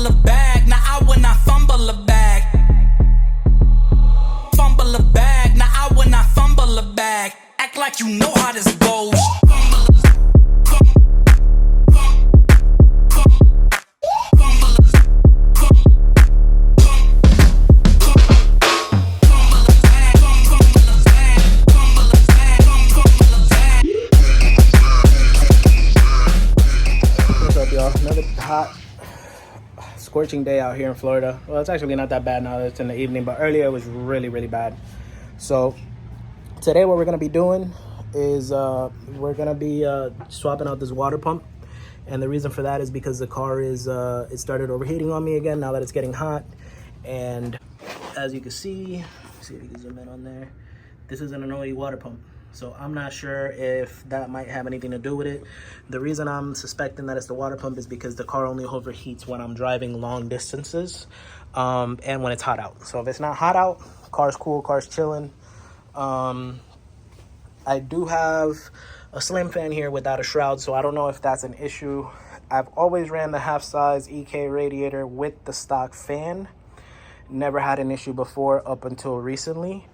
Fumble a bag, now I will not fumble a bag. Fumble a bag, now I will not fumble a bag. Act like you know how this goes. What's up, y'all? Another hot, scorching day out here in Florida. Well, it's actually not that bad now that it's in the evening, but earlier it was really, really bad. So today what we're going to be doing is we're going to be swapping out this water pump. And the reason for that is because the car is, it started overheating on me again now that it's getting hot. And as you can see if you can zoom in on there, this is an OE water pump. So I'm not sure if that might have anything to do with it. The reason I'm suspecting that it's the water pump is because the car only overheats when I'm driving long distances and when it's hot out. So if it's not hot out, car's cool, car's chilling. I do have a slim fan here without a shroud, so I don't know if that's an issue. I've always ran the half-size EK radiator with the stock fan. Never had an issue before up until recently.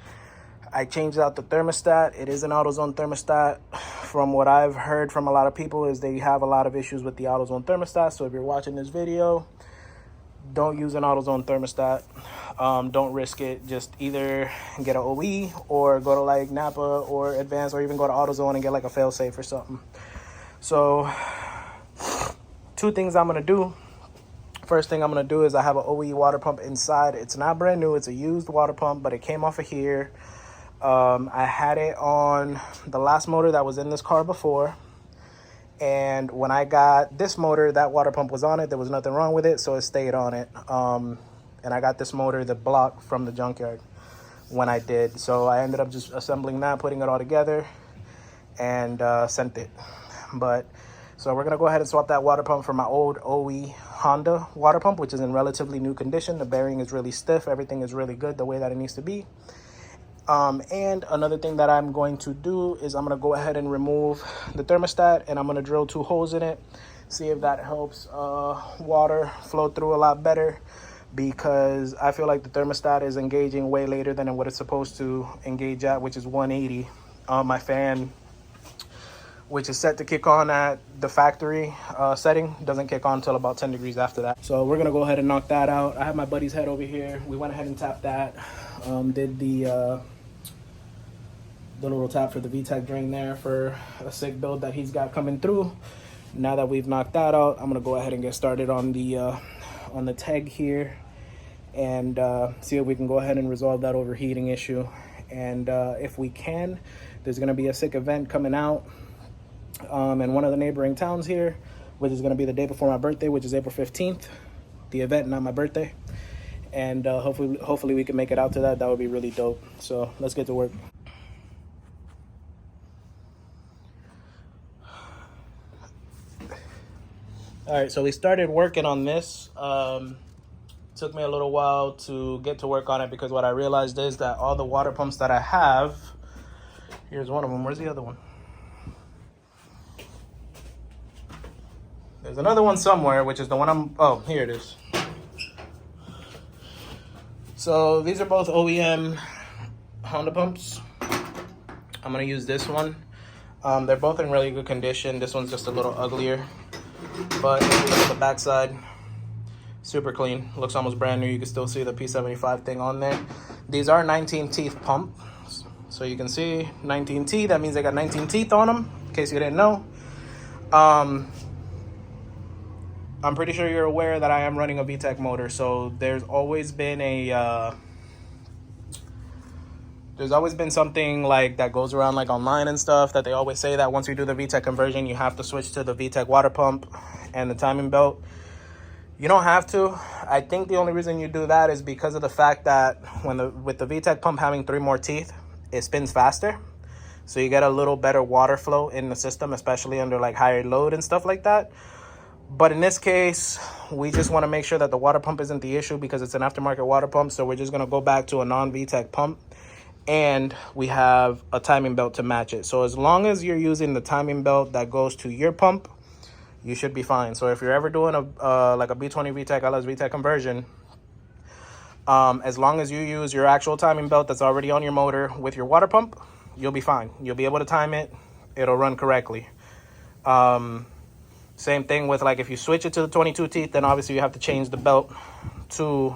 I changed out the thermostat. It is an AutoZone thermostat. From what I've heard from a lot of people is they have a lot of issues with the AutoZone thermostat. So if you're watching this video, don't use an AutoZone thermostat. Don't risk it. Just either get an OE or go to like Napa or Advance or even go to AutoZone and get like a fail-safe or something. So two things I'm going to do. First thing I'm going to do is I have an OE water pump inside. It's not brand new. It's a used water pump, but it came off of here. I had it on the last motor that was in this car before, and when I got this motor, that water pump was on it. There was nothing wrong with it, so it stayed on it. And I got this motor, the block, from the junkyard when I did. So I ended up just assembling that, putting it all together, and sent it. So we're gonna go ahead and swap that water pump for my old OE Honda water pump, which is in relatively new condition. The bearing is really stiff. Everything is really good the way that it needs to be. And another thing that I'm going to do is I'm going to go ahead and remove the thermostat, and I'm going to drill 2 holes in it, see if that helps water flow through a lot better, because I feel like the thermostat is engaging way later than what it's supposed to engage at, which is 180. My fan, which is set to kick on at the factory setting, doesn't kick on until about 10 degrees after that. So we're going to go ahead and knock that out. I have my buddy's head over here. We went ahead and tapped that. Did the little tap for the VTEC drain there for a sick build that he's got coming through. Now that we've knocked that out, I'm gonna go ahead and get started on the TEG here and see if we can go ahead and resolve that overheating issue. And if we can, there's gonna be a sick event coming out in one of the neighboring towns here, which is gonna be the day before my birthday, which is April 15th. The event, not my birthday. And hopefully we can make it out to that. That would be really dope. So let's get to work. All right, so we started working on this. Took me a little while to get to work on it because what I realized is that all the water pumps that I have, here's one of them. Where's the other one? There's another one somewhere, which is the one oh, here it is. So these are both OEM Honda pumps. I'm gonna use this one. They're both in really good condition. This one's just a little uglier, but if you look at the backside, super clean. Looks almost brand new. You can still see the P75 thing on there. These are 19 teeth pumps. So you can see 19 teeth. That means they got 19 teeth on them, in case you didn't know. I'm pretty sure you're aware that I am running a VTEC motor, so there's always been something like that goes around like online and stuff that they always say that once you do the VTEC conversion, you have to switch to the VTEC water pump and the timing belt. You don't have to. I think the only reason you do that is because of the fact that with the VTEC pump having 3 more teeth, it spins faster. So you get a little better water flow in the system, especially under like higher load and stuff like that. But in this case, we just want to make sure that the water pump isn't the issue because it's an aftermarket water pump. So we're just going to go back to a non-VTEC pump, and we have a timing belt to match it. So as long as you're using the timing belt that goes to your pump, you should be fine. So if you're ever doing a like a B20VTEC LSVTEC conversion, as long as you use your actual timing belt that's already on your motor with your water pump, you'll be fine. You'll be able to time it. It'll run correctly. Same thing with, like, if you switch it to the 22 teeth, then obviously you have to change the belt to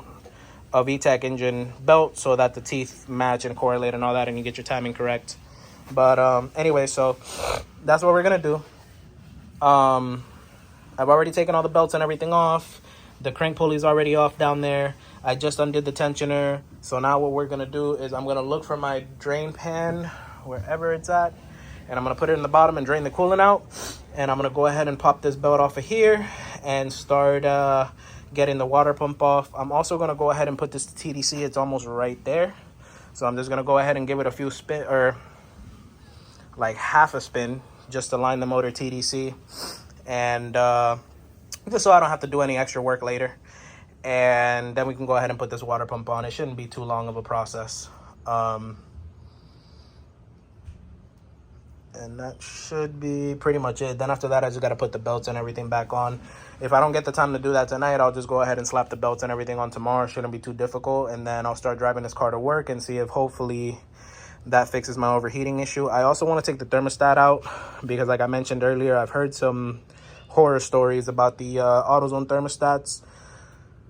a VTEC engine belt so that the teeth match and correlate and all that, and you get your timing correct. But anyway, so that's what we're gonna do. I've already taken all the belts and everything off. The crank pulley's already off down there. I just undid the tensioner. So now what we're gonna do is I'm gonna look for my drain pan wherever it's at, and I'm gonna put it in the bottom and drain the coolant out. And I'm gonna go ahead and pop this belt off of here and start getting the water pump off. I'm also gonna go ahead and put this to TDC. It's almost right there. So I'm just gonna go ahead and give it a few spin, or like half a spin, just to line the motor TDC. And just so I don't have to do any extra work later. And then we can go ahead and put this water pump on. It shouldn't be too long of a process. And that should be pretty much it. Then after that, I just got to put the belts and everything back on. If I don't get the time to do that tonight, I'll just go ahead and slap the belts and everything on tomorrow. Shouldn't be too difficult. And then I'll start driving this car to work and see if hopefully that fixes my overheating issue. I also want to take the thermostat out because, like I mentioned earlier, I've heard some horror stories about the AutoZone thermostats.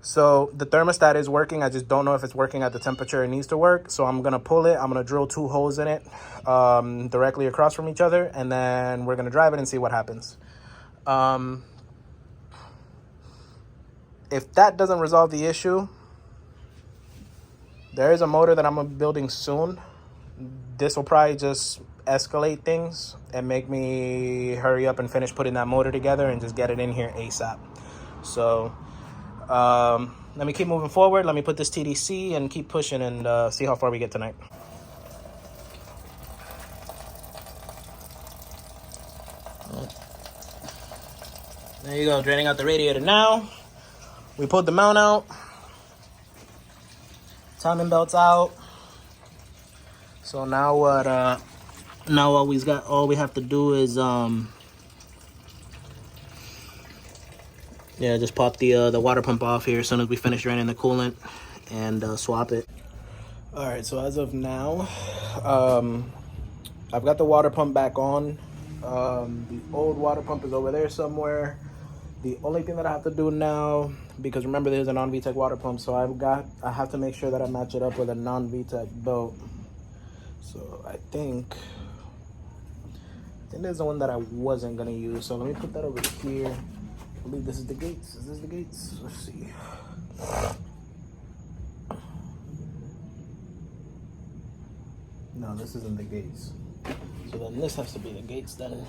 So the thermostat is working. I just don't know if it's working at the temperature it needs to work. So I'm going to pull it. I'm going to drill 2 holes in it directly across from each other. And then we're going to drive it and see what happens. If that doesn't resolve the issue, there is a motor that I'm building soon. This will probably just escalate things and make me hurry up and finish putting that motor together and just get it in here ASAP. So let me keep moving forward. Let me put this TDC and keep pushing and see how far we get tonight. There you go, draining out the radiator now. We pulled the mount out. Timing belt's out. So now what all we have to do is yeah, just pop the water pump off here as soon as we finish draining the coolant and swap it. All right, so as of now, I've got the water pump back on. The old water pump is over there somewhere. The only thing that I have to do now, because remember there's a non-VTEC water pump, so I have to make sure that I match it up with a non-VTEC belt. So I think there's the one that I wasn't gonna use. So let me put that over here. I believe this is the gates. Is this the gates? Let's see. No, this isn't the gates. So then this has to be the gates then.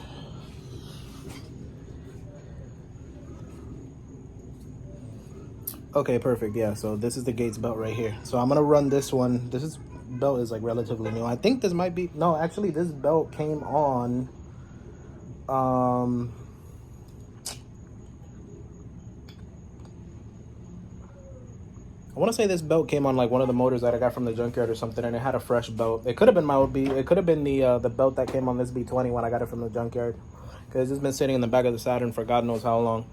Okay, perfect. Yeah, so this is the gates belt right here. So I'm gonna run this one. This belt is like relatively new. I think this might be, no, actually this belt came on I want to say this belt came on like one of the motors that I got from the junkyard or something, and it had a fresh belt. It could have been it could have been the belt that came on this B20 when I got it from the junkyard, because it's been sitting in the back of the Saturn for God knows how long.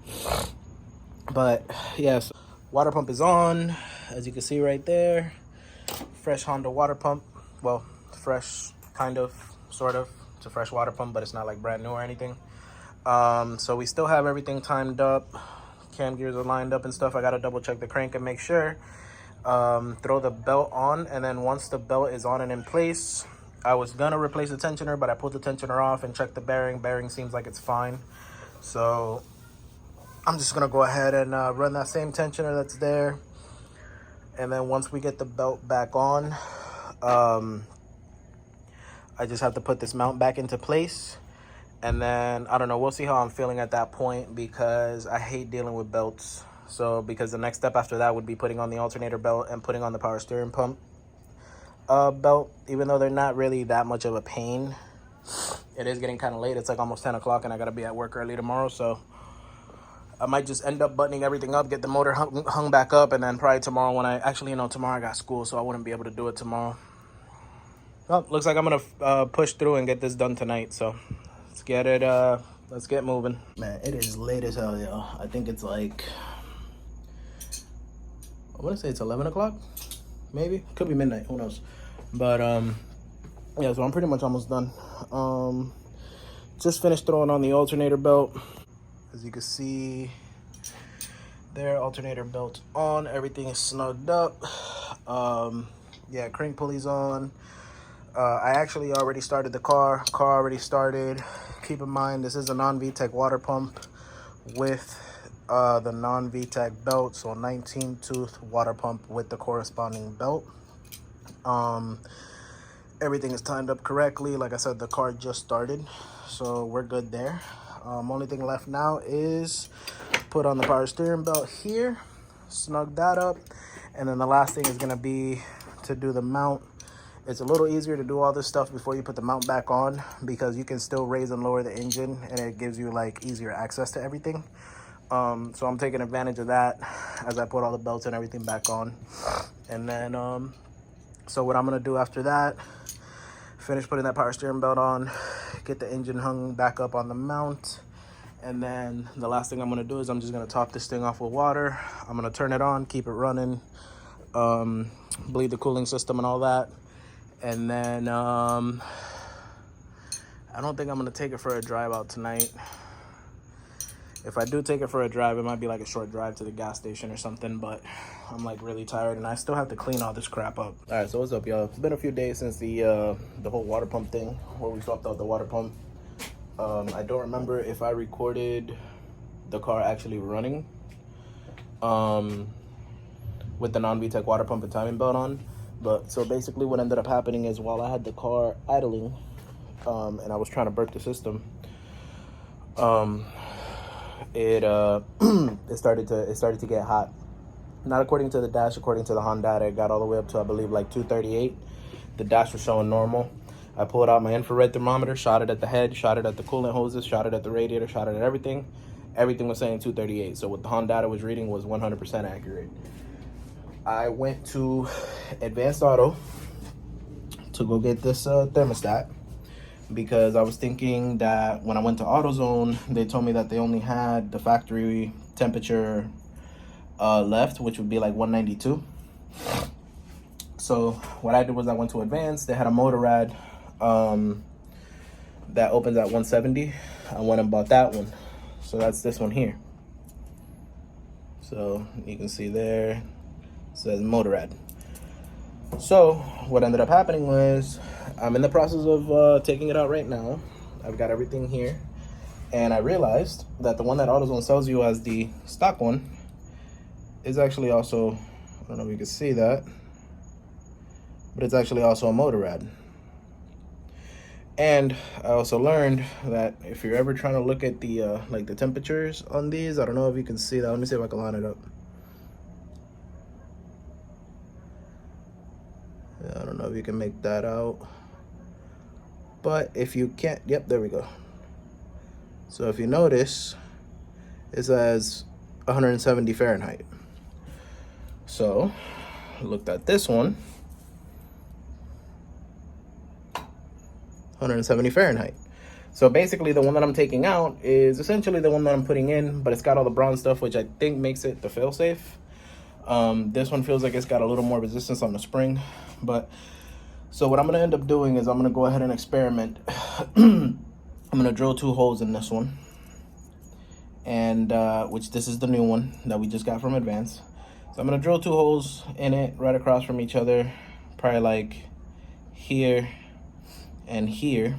But yes, water pump is on, as you can see right there. Fresh Honda water pump. Well, fresh, kind of, sort of. It's a fresh water pump, but it's not like brand new or anything. So we still have everything timed up. Cam gears are lined up and stuff. I gotta double check the crank and make sure. Throw the belt on, and then once the belt is on and in place, I was gonna replace the tensioner, but I pulled the tensioner off and checked the bearing. Bearing seems like it's fine. So I'm just gonna go ahead and run that same tensioner that's there. And then once we get the belt back on, I just have to put this mount back into place. And then, I don't know, we'll see how I'm feeling at that point, because I hate dealing with belts. So, because the next step after that would be putting on the alternator belt and putting on the power steering pump belt. Even though they're not really that much of a pain, it is getting kind of late. It's like almost 10 o'clock and I got to be at work early tomorrow. So, I might just end up buttoning everything up, get the motor hung back up, and then probably tomorrow when tomorrow I got school, so I wouldn't be able to do it tomorrow. Well, looks like I'm going to push through and get this done tonight, so let's let's get moving. Man, it is late as hell, yo. I think it's like, I want to say it's 11 o'clock, maybe. Could be midnight, who knows. But, yeah, so I'm pretty much almost done. Just finished throwing on the alternator belt. As you can see there, alternator belt on. Everything is snugged up. Yeah, crank pulley's on. I actually already started the car. Car already started. Keep in mind, this is a non-VTEC water pump with the non-VTEC belt. So 19 tooth water pump with the corresponding belt. Everything is timed up correctly. Like I said, the car just started, so we're good there. Only thing left now is put on the power steering belt here, snug that up, and then the last thing is gonna be to do the mount. It's a little easier to do all this stuff before you put the mount back on, because you can still raise and lower the engine, and it gives you like easier access to everything. So I'm taking advantage of that as I put all the belts and everything back on. And then so what I'm gonna do after that, finish putting that power steering belt on, get the engine hung back up on the mount, and then the last thing I'm gonna do is I'm just gonna top this thing off with water. I'm gonna turn it on, keep it running, bleed the cooling system and all that. And then I don't think I'm gonna take it for a drive out tonight. If I do take it for a drive, it might be like a short drive to the gas station or something, but I'm like really tired and I still have to clean all this crap up. All right, so what's up, y'all? It's been a few days since the whole water pump thing, where we swapped out the water pump. I don't remember if I recorded the car actually running with the non-VTEC water pump and timing belt on. But so basically what ended up happening is, while I had the car idling and I was trying to burp the system, it started to get hot. Not according to the dash, according to the Honda, it got all the way up to, I believe, like 238. The dash was showing normal. I pulled out my infrared thermometer, shot it at the head, shot it at the coolant hoses, shot it at the radiator, shot it at everything. Everything was saying 238. So what the Honda was reading was 100% accurate. I went to Advanced Auto to go get this thermostat, because I was thinking that when I went to AutoZone, they told me that they only had the factory temperature left, which would be like 192. So what I did was I went to Advanced. They had a motor rad that opens at 170. I went and bought that one. So that's this one here. So you can see there, it says motor rad. So what ended up happening was, I'm in the process of taking it out right now. I've got everything here, and I realized that the one that AutoZone sells you as the stock one is actually also, I don't know if you can see that, but it's actually also a motor rad. And I also learned that if you're ever trying to look at the like the temperatures on these, I don't know if you can see that. Let me see if I can line it up. I don't know if you can make that out, but if you can't, yep, there we go. So if you notice, it says 170 Fahrenheit. So I looked at this one, 170 Fahrenheit. So basically the one that I'm taking out is essentially the one that I'm putting in, but it's got all the bronze stuff, which I think makes it the fail-safe. This one feels like it's got a little more resistance on the spring. But so what I'm gonna end up doing is I'm gonna go ahead and experiment. I'm gonna drill 2 holes in this one, and which this is the new one that we just got from Advance. So I'm gonna drill 2 holes in it right across from each other, probably like here and here,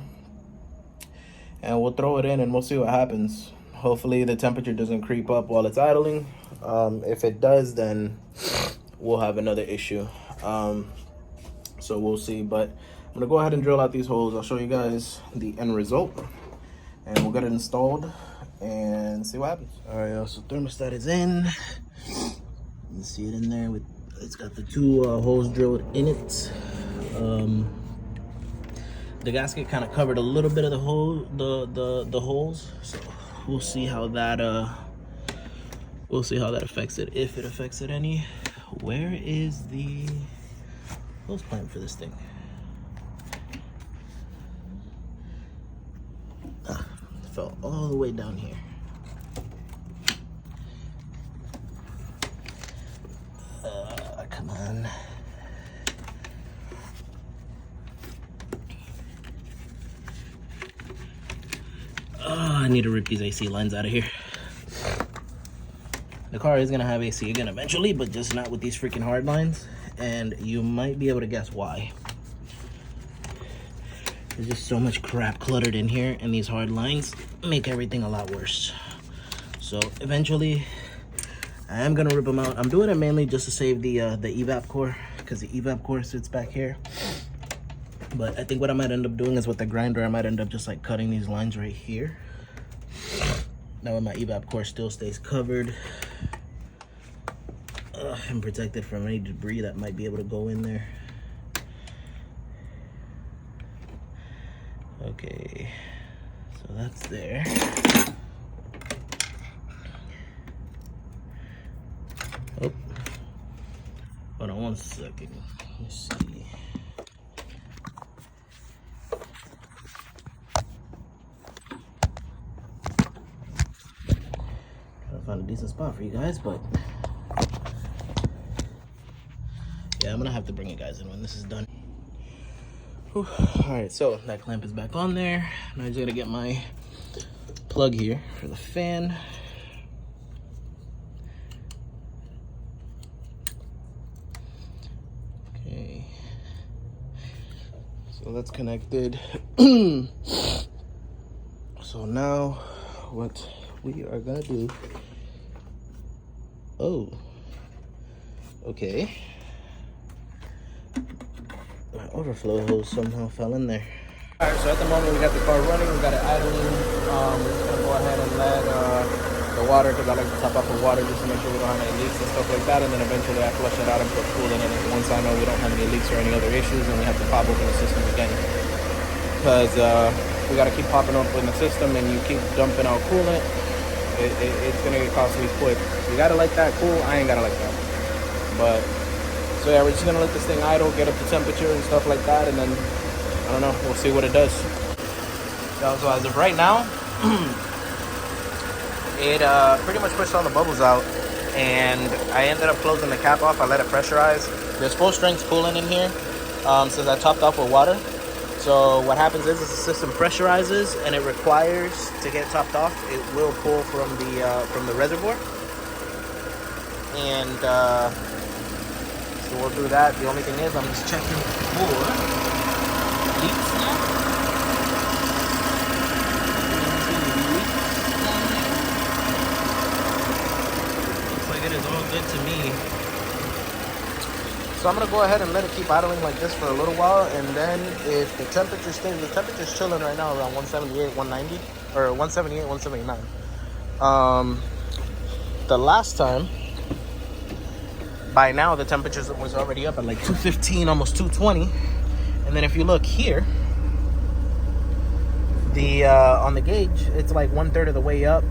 and we'll throw it in and we'll see what happens. Hopefully the temperature doesn't creep up while it's idling. If it does, then we'll have another issue. So we'll see, but I'm gonna go ahead and drill out these holes. I'll show you guys the end result, and we'll get it installed and see what happens. All right, y'all, so thermostat is in. You can see it in there with, it's got the 2 holes drilled in it. The gasket kind of covered a little bit of the hole, the holes. So we'll see how that affects it, if it affects it any. Where is the hose clamp for this thing? Fell all all the way down here. Come on. Oh, I need to rip these AC lines out of here. The car is gonna have AC again eventually, but just not with these freaking hard lines. And you might be able to guess why. There's just so much crap cluttered in here, and these hard lines make everything a lot worse. So eventually, I am gonna rip them out. I'm doing it mainly just to save the evap core, because the evap core sits back here. But I think what I might end up doing is with the grinder, I might end up just like cutting these lines right here. That way my evap core still stays covered and protected from any debris that might be able to go in there. Okay, so that's there. Oh, hold on one second. Let's see. Trying to find a decent spot for you guys, but yeah, I'm gonna have to bring you guys in when this is done. Whew. All right, so that clamp is back on there. Now I'm just gonna get my plug here for the fan. Okay, so that's connected. So now what we are gonna do, oh, okay. My overflow hose somehow fell in there. All right, so at the moment we got the car running, we got it idling. We're just gonna go ahead and let the water, because I like to top up with water just to make sure we don't have any leaks and stuff like that. And then eventually I flush it out and put coolant in it. Once I know we don't have any leaks or any other issues, then we have to pop open the system again. Because we gotta keep popping open the system, and you keep dumping out coolant, it's gonna get costly quick. You gotta like that cool, I ain't gotta like that. But so yeah, we're just gonna let this thing idle, get up to temperature and stuff like that, and then, I don't know, we'll see what it does. So as of right now, it pretty much pushed all the bubbles out, and I ended up closing the cap off. I let it pressurize. There's full strength coolant in here, since I topped off with water. So what happens is the system pressurizes, and it requires to get topped off, it will pull from the reservoir. And so we'll do that. The only thing is I'm just checking for leaks now. Looks like it is all good to me. So I'm gonna go ahead and let it keep idling like this for a little while, and then if the temperature stays, the temperature's chilling right now around 178, 190, or 178, 179. The last time, by now the temperature was already up at like 215, almost 220. And then if you look here, the on the gauge, it's like 1/3 of the way up.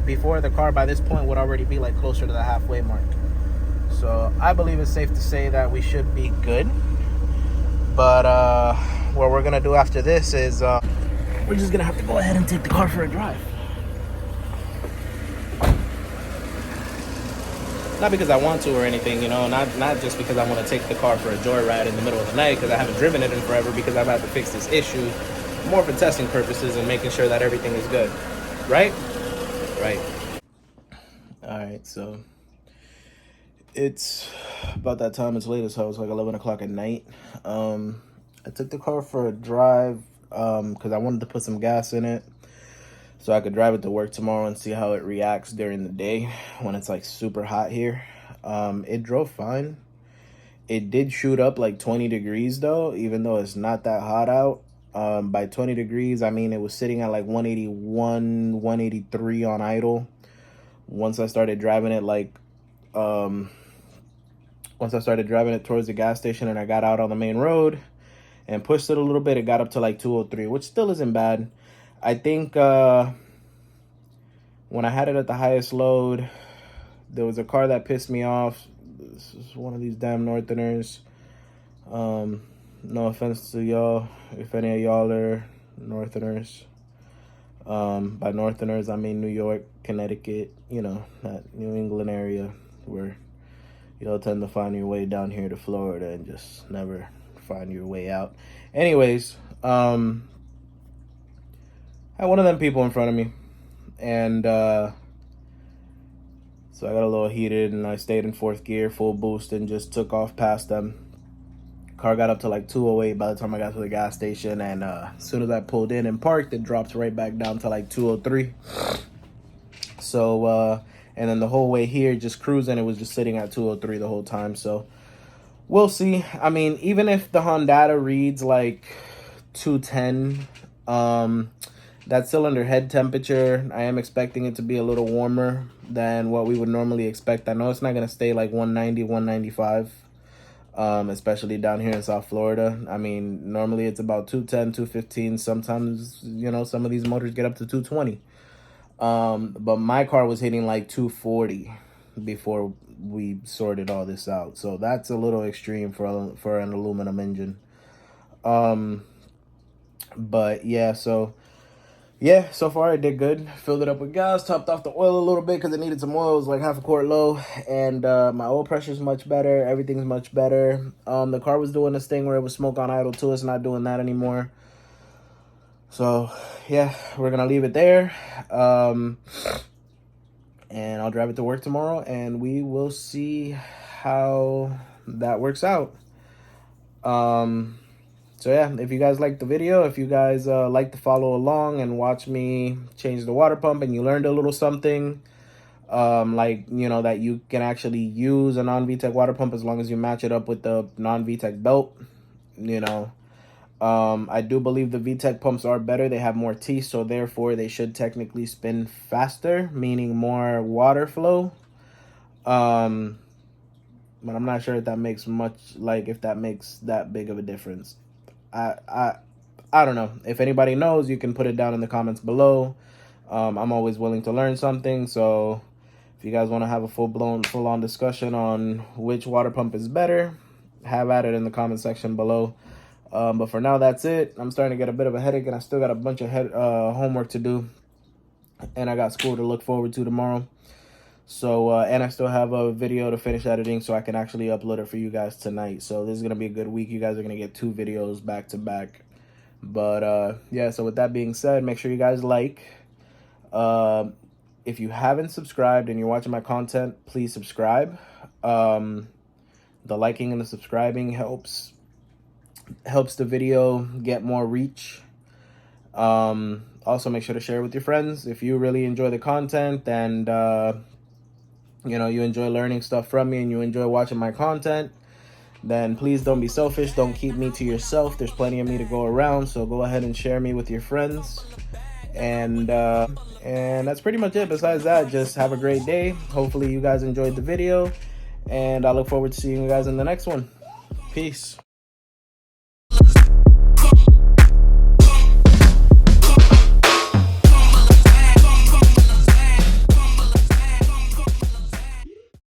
Before, the car by this point would already be like closer to the halfway mark. So I believe it's safe to say that we should be good. But what we're gonna do after this is we're just gonna have to go ahead and take the car for a drive. Not because I want to or anything, you know, not just because I want to take the car for a joyride in the middle of the night, because I haven't driven it in forever, because I've had to fix this issue, more for testing purposes and making sure that everything is good. Right? Right. All right, so it's about that time. It's late as hell. It's like 11 o'clock at night. I took the car for a drive because I wanted to put some gas in it so I could drive it to work tomorrow and see how it reacts during the day when it's like super hot here. It drove fine. It did shoot up like 20 degrees though, even though it's not that hot out. By 20 degrees, I mean it was sitting at like 181, 183 on idle. Once I started driving it towards the gas station and I got out on the main road and pushed it a little bit, it got up to like 203, which still isn't bad. I think when I had it at the highest load, there was a car that pissed me off. This is one of these damn Northerners. No offense to y'all, if any of y'all are Northerners. By Northerners, I mean New York, Connecticut, you know, that New England area where you'll tend to find your way down here to Florida and just never find your way out. Anyways, I had one of them people in front of me, and so I got a little heated, and I stayed in fourth gear, full boost, and just took off past them. Car got up to like 208 by the time I got to the gas station, and as soon as I pulled in and parked, it dropped right back down to like 203. So and then the whole way here, just cruising, it was just sitting at 203 the whole time. So we'll see. I mean, even if the Honda reads like 210, that cylinder head temperature, I am expecting it to be a little warmer than what we would normally expect. I know it's not going to stay like 190, 195, especially down here in South Florida. I mean, normally it's about 210, 215. Sometimes, you know, some of these motors get up to 220. But my car was hitting like 240 before we sorted all this out. So that's a little extreme for an aluminum engine. But yeah, so far I did good. Filled it up with gas, topped off the oil a little bit because it needed some oil. It was like half a quart low, and my oil pressure is much better. Everything's much better. The car was doing this thing where it was smoke on idle too. It's not doing that anymore. So yeah, we're gonna leave it there, and I'll drive it to work tomorrow, and we will see how that works out. So yeah, if you guys liked the video, if you guys like to follow along and watch me change the water pump, and you learned a little something, like, you know, that you can actually use a non-VTEC water pump as long as you match it up with the non-VTEC belt, you know. I do believe the VTEC pumps are better. They have more teeth, so therefore they should technically spin faster, meaning more water flow. But I'm not sure if that makes if that makes that big of a difference. I don't know. If anybody knows, you can put it down in the comments below. I'm always willing to learn something, so if you guys want to have a full-on discussion on which water pump is better, have at it in the comment section below. But for now, that's it. I'm starting to get a bit of a headache, and I still got a bunch of homework to do, and I got school to look forward to tomorrow. So, and I still have a video to finish editing so I can actually upload it for you guys tonight. So this is going to be a good week. You guys are going to get 2 videos back to back. But, yeah, so with that being said, make sure you guys like. If you haven't subscribed and you're watching my content, please subscribe. The liking and the subscribing helps the video get more reach. Also, make sure to share with your friends if you really enjoy the content, and you know, you enjoy learning stuff from me and you enjoy watching my content, then please don't be selfish. Don't keep me to yourself. There's plenty of me to go around, so go ahead and share me with your friends. And that's pretty much it. Besides that, just have a great day. Hopefully you guys enjoyed the video, and I look forward to seeing you guys in the next one. Peace.